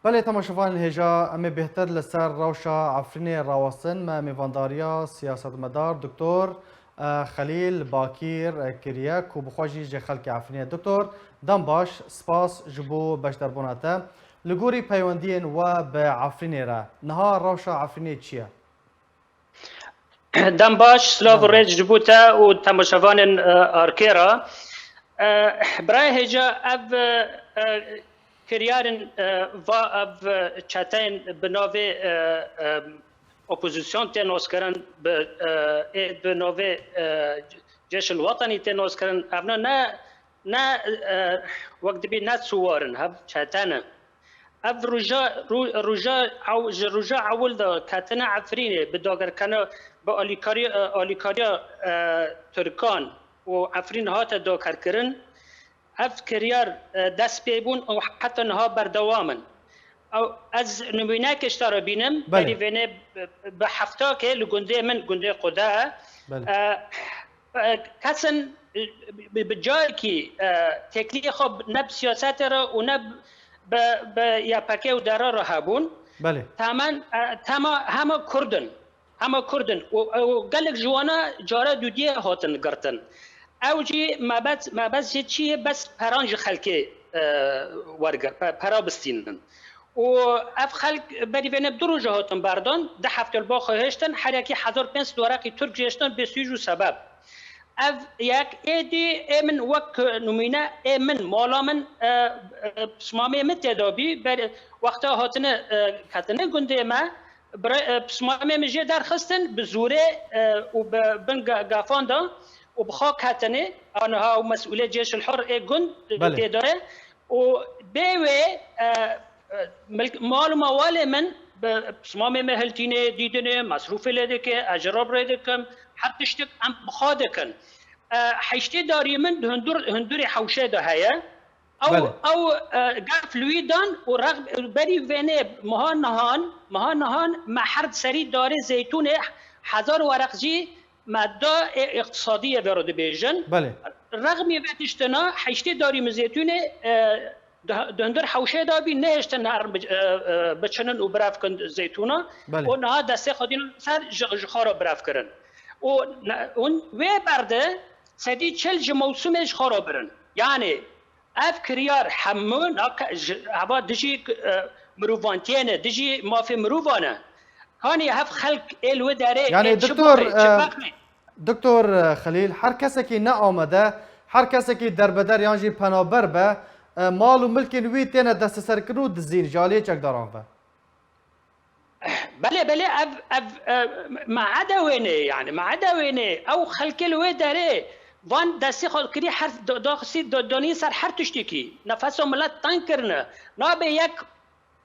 بله تماشاوان هجا امی بهتر لسر روشا عفرین راوستن ما میوانداریا سیاستمدار دکتر خلیل باکیر کریه کو بخواجی جه خلق عفرین دکتر دم باش سپاس جبو بشتربوناته لگوری پیوندین و به عفرین را نها روشا عفرین چیه؟ دم باش سلاو ریج جبوتا و تماشاوان آرکیرا برای هجا اب کریارن و اب چتین بناوی اپوزیسیون تنوس کرن بناوی جيش الوطني تنوس کرن ابنا نه وقت بي نه سوارن هب چتنه اب رجا عول دا کتنه عفرینه بداگر کنه با آلیکاریا ترکان و عفرین هات دا کرن اف کریار دست بیبون و حتی نها بردوامن او از نمونه کشتار بینم بلی وینه به هفته که لگنده من گنده قده کسن به جایی که تکلیه خوب نب سیاست را و نب به یا پکه و درا را هبون بله تمام همه کردن و گلک جوانا جاره دودیه هاتن گرتن اوجی ما بس چیه بس پرانج خلقه ورگر پرا بستینن و اف خلق بری بین دو جهاتن بردان ده هفته با خواهشتن هر یکی 1500 ورقی ترک جشتن به سویجو سبب اف یک ایدی امن وک نمونه امن مالا من پسمامی متدابی بر وقتا هاتن کتنه گنده ما پسمامی مجی درخستن به زوره و بن گافان دا و بخوا کتنه آنها و مسئول جيش الحر گند تداره و بیوه مال و موال من بسمام مهلتینه دیدنه مصروف لیده که اجراب لیده کم حتی شتک ام بخوا دکن حیشتی داری من هندور حوشه ده هیا او گف لوی دان و رغم بری وینه مها نهان محرد سری داره زیتون 1000 ورق جی ماده اقتصادی ورده بیجن بله رغم وقتشتنا حیشتی داری مزیتونه دندر حوشه دابی نهشتن نهر بچنن و براف کند زیتونا بله. و نها دسته خودین سر جخارا براف کرن و برده سدی چل موسمش خارا برن یعنی اف کریار همون هوا دجی مروفانتینه دجی مافی مروفانه هانی هف خلق الو داره یعنی دکتر خلیل هر کسی که نه آمده هر کسی که دربدر یانجی پنابر به مال و ملک وی تینه دست سر کرو دزیر جالیه چک داران به بله اف معده وینه يعني معده وینه او خلق الو داره وان دستی خود کری هر داخسی دانی سر هر تشتکی نفس و ملت تنگ کرنه نابه یک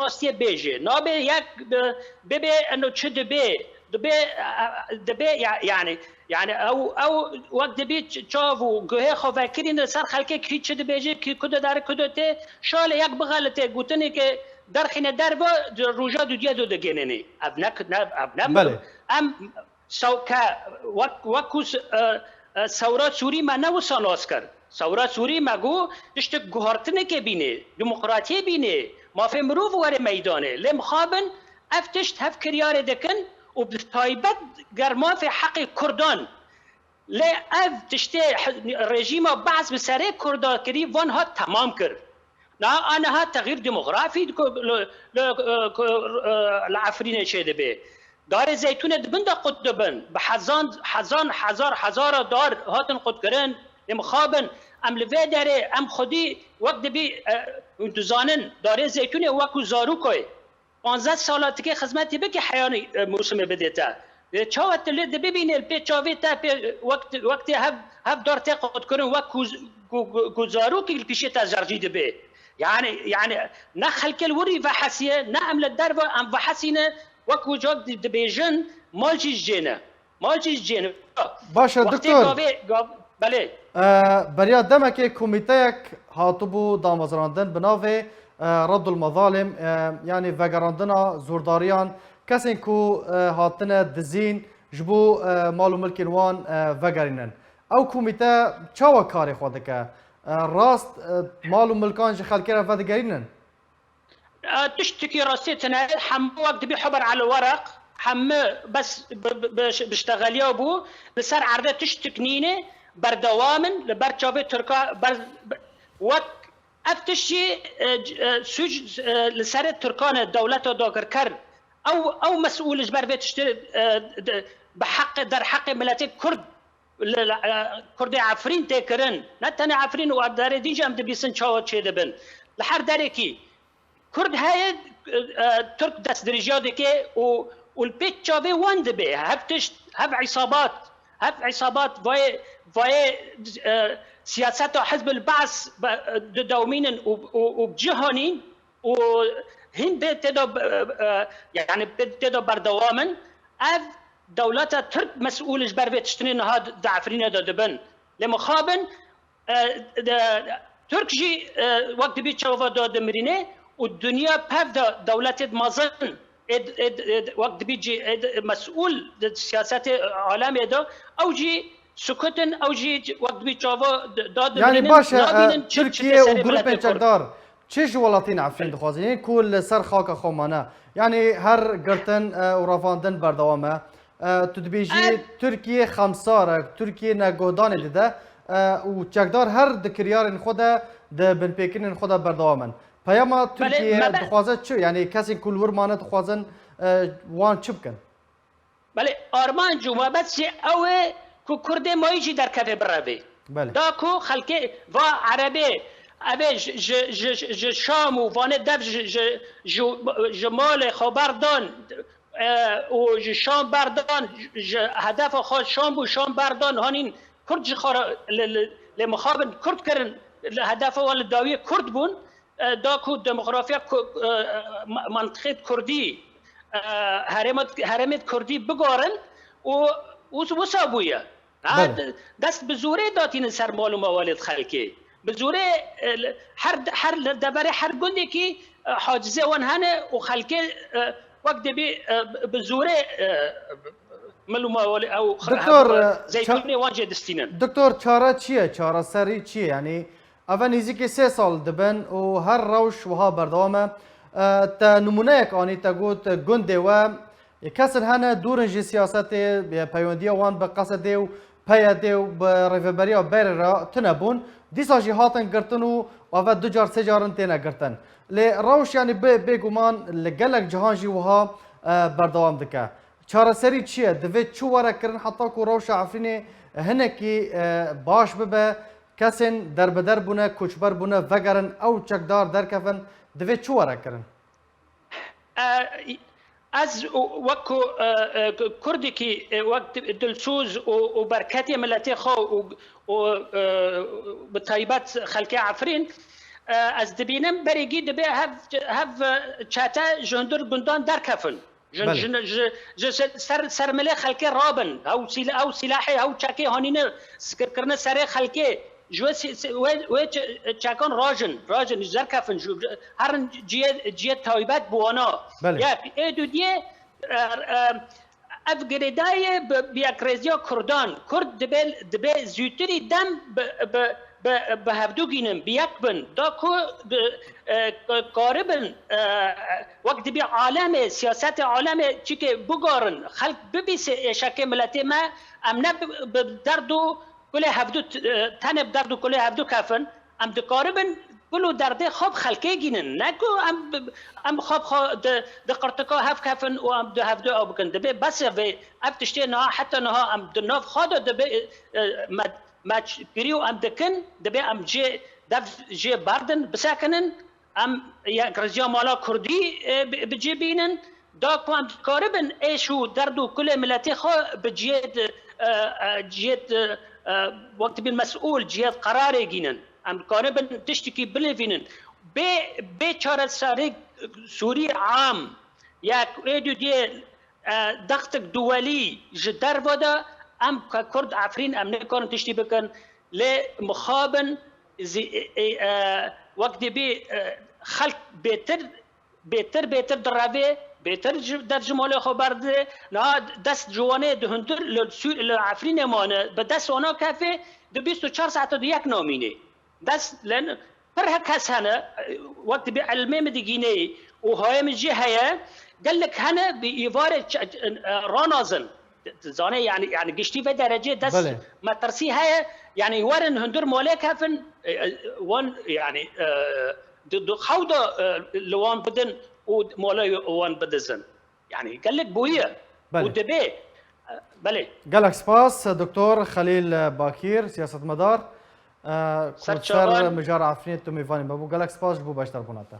راستی بیجه نابه یک ببه انو چه دبه يعني او وقت دبي تشافو گوه خوفکرین سر خلک کی چه بیجه کی کد داره کدته شال یک بغلته گوتنی که درخینه در و روجا دودیا دو دگننی ابنک بله ام سوکا وکوس ثورات سوری ما نو ساناس کرد ثورات سوری مگو دشت گوهرتنه که بینه دموکراتی بینه مافی مروف واره میدانه لمخابن افتشت هف کریار دکن و بتایبت گرما في حق كردان لا اف تشتي رژیم بعض بسره کردا کری وان ها تمام کرد نه آنها تغییر دموغرافی العفرین شده به دار زیتون دبن دا قد دبن به هزار دار هاتن قد کرن مخابن ام لوی داره ام خودی وقت بی انتظانن دار زیتون وکو زارو کوی 15 سالات که خدمتی بکی حیانی موسم بدیتا چاوت لید ببینه پی چاویتا پی وقتی هف دار تقد کنن وکو گزارو که پیشی تا زرجید به يعني نخل كل وري فحسيه نعم للدربه ام فحسينه وكو جوك دبيجن مالجي الجينه باشه دکتر بله بریا دمک کمیته هاتبو دامزراندن بناوه رد المظالم يعني وگراندنا زورداریان کسی کو هاتنه دزین جبو مالو ملک وان وگرینن او کمیته چاوا کاری خواده که راست مالو ملکان جه خلکی را ودگرینن تشتكي راسيتنا حم وقت بحبر على الورق حم بس بشتغليه بو بسر عرضه تشتكنينه بردوامن لبرچاوي تركا وقت افتشي سوج لسر تركان دولته داگر كر او مسؤول جبر بيت بحق در حق ملت كرد كرد عفرين تكرن نتني عفرين وادار ديجا ام دبيسن چاو چه دبن لحر دركي كرد هاي ترك دست درجات كي والبيت چاوي وند به هفتش هف عصابات وای سیاست حزب البعث دومين وبجهانين وهن يعني بتدو بردوامن اف دولت ترك مسؤول جبر بيت تشتنين هاد دعفرين دبن لمخابن ترك جي وقت بيت شوفا دمرينه والدنيا بهذا دولت مازن وقت بيجي مسؤول السياسات عالمية ده او جي سكوتن او جي وقت بيجوا داد يعني باشا تركيا وجروب چکدار چه ولاتین عفرین دخوازن یعنی کل سر خاک خومانه یعنی هر گرتن و رافاندن بردوامه تو دبیجی ترکیه خمساره ترکیه نگودان دیده و چکدار هر دکریار خود ده بنپیکن خود بردوامن پیام ترکیه دخوازه چه یعنی کسی کل ورمانه دخوازن وان چه بکن بله آرمان جوما بس اوه کو کرده مایجی در کفه براوی دا کو خلکه و عربی اوه ج شام و وانه دف جمال خبردان و ج شام بردان هدف خود شام و شام بردان هانین کرد جخارا لمخابن کرد کرن هدف وال داوی کرد بون دا کو دموگرافیا منطقه کردی هرمت کردی بگارن و وسابویا دست بزوره داتین سر مال و موالد خلکی بزوره هر دبره هر گنده که حاجزه وان هنه و خلکی وقت بی بزوره ملو موالد او زیتونی وانجه دستینن دکتر چاره چیه؟ چاره سری چیه؟ یعنی اول نزدیک 3 سال دبن و هر روش وها بردوامه تا نمونه یک آنی تا گوت گنده و کسر هنه دورنجی سیاست پیوندی وان به قصده و پیاده و به ریفبری و بر را تنبون دیسا جی هاتن گرتن و اول 2 جار 3 جارن تینه گرتن لی روش یعنی بگومان لگلک جهان جی وها بردوام دکه چاره سری چیه؟ دوید چو وره کرن حتی که روش عفرینه هنه که باش ببه کسین در بدر بونه کوچبر بونه وگرن او چکدار در کفن دوید چو وره کرن؟ از وقت کردی که وقت دلسوز و برکتی ملتی خو و بطایبت خلق عفرین از دبینم بریگی دبی هف چاته جندر گندان در کفن سر ملی خلق رابن او سلاحی او چاکی هانینه سکر کرنه سر خلقی و چاکان راجن زر کفن هر جیه تایبت بوانا یا ایدو دیه افگریدای بیاکرزیا کردان کرد دبی زیوتری دم به هفدو گینم بیاک بن دا کو قاربن وقت بی عالم سیاست عالم چی که بگارن خلق ببیس شک ملتی ما امنه بدردو کل هفدو تنب دردو کل هفدو کفن ام دقاربن کلو درده خواب خلقه گینن نکو ام خواب ده قرتکا هف کفن و ام ده هفدو او بکن ده بس و افتشتی نها حتی نها ام ده ناف خواده ده ماچ پیریو ام دکن ده ام جه باردن بساکنن ام یک رجیا مالا کردی بجی بینن دا کو ام دقاربن ایشو دردو کل ملتی خواه جیت وقت بين مسؤول جهات قرار جينن ام قاربن تشتكي بليفينن بي چاره ساري سوري عام يا ايدو دي ضغط دولي جدر ودا ام كرد عفرين ام نكون تشتي بكن لمخابن وقت بي خلق بيتر دراوي بهتر در جمال خبر ده نه دست جوانه دهندر لعفرین مانه به دست آنها کفه ده 24 ساعت دو یک نامینه دست لن فرها كاس هنا وقت بعلمي مدقيني وهاي من جهة قال لك هنا بإيفار رانازن زاني يعني قشتي في درجة دس بله. ما ترسي هاي يعني ورن هندور مولك هفن وان يعني خوضة لوان بدن ومولاي وان بدزن يعني قال لك بويا بله. ودبي بله قالك سباس دكتور خليل باكير سياسة مدار كورسر مجار عفرينية توميفاني بابو قالك سباس بو باشتر بوناتا